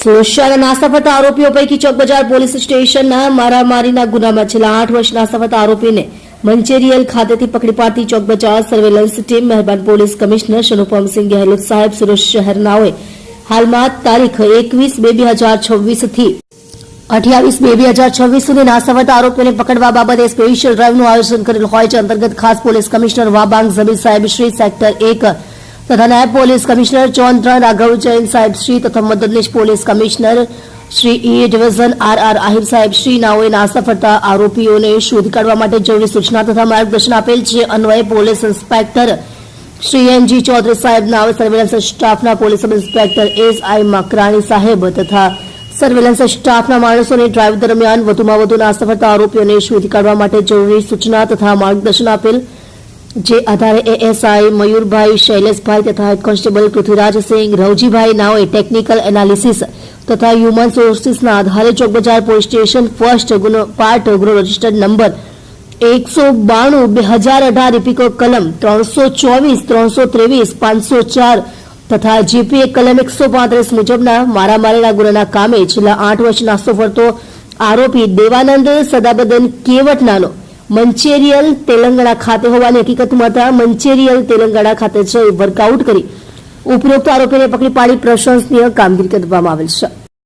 સુરક્ષાના નાસ્તા ફરતા આરોપીઓ પૈકી ચોક બજાર પોલીસ સ્ટેશનના મારામારીના ગુનામાં છેલ્લા 8 વર્ષ નાસ્તા ફરતા આરોપીને મંચેરિયલ ખાતેથી પકડી પાડતી ચોક બજાર સર્વેલન્સ ટીમ મહેરબાન પોલીસ કમિશનર શનુપમસિંહ ગેહલોત સાહેબ સુરત શહેરનાઓએ હાલમાં તારીખ 21/2/2026 થી 28/2/2026 સુધી નાસ્તા ફરતા આરોપીઓને પકડવા બાબતે સ્પેશિયલ ડ્રાઈવનું આયોજન કરેલ હોય છે। અંતર્ગત ખાસ પોલીસ કમિશનર વાબાંગ ઝબીર સાહેબ શ્રી સેક્ટર 1 तथा नायब police commissioner zone 3 Raghav Jain साहेब श्री तथा मददनीश police commissioner Shri E division R Ahir साहेब श्री नाओए नास्ता फरता आरोपीओं ने शोध काढवा माटे जरूरी सूचना तथा मार्गदर्शन आपेल छे। अन्वये police inspector Shri N G Chaudhary साहेब नाओए सर्वेलन्स स्टाफना police sub inspector S I Makrani साहेब तथा सर्वेलन्स स्टाफना माणसोने ड्राइव दरमियान वधुमां वधु नास्ता फरता आरोपीओने शोध काढवा माटे जरूरी सूचना तथा मार्गदर्शन आपेल। जे आधारे एएसआई मयूरभाई शैलेषभाई तथा हेड कॉन्स्टेबल पृथ्वीराज सिंह रवजीभाई नाओए टेक्निकल एनालिसिस तथा ह्यूमन सोर्सिसना आधारे Chowk Bazaar police station first part गुनो रजिस्टर्ड नंबर 192/2018 इपिको कलम 324 323 504 तथा जीपीए कलम 135 मुजबना मारामारीना गुनाना कामे छेल्ला 8 वर्ष नास्तो फरतो आरोपी देवानंद सदाबदन केवटनानो मंचेरियल तेलंगाणा खाते होवानी हकीकत મળતા મંચેરિયલ તેલંગાણા ખાતે જઈ વર્કઆઉટ કરી ઉપરોક્ત આરોપીને પકડી પાડી પ્રશંસનીય કામગીરી કરવામાં આવેલ છે।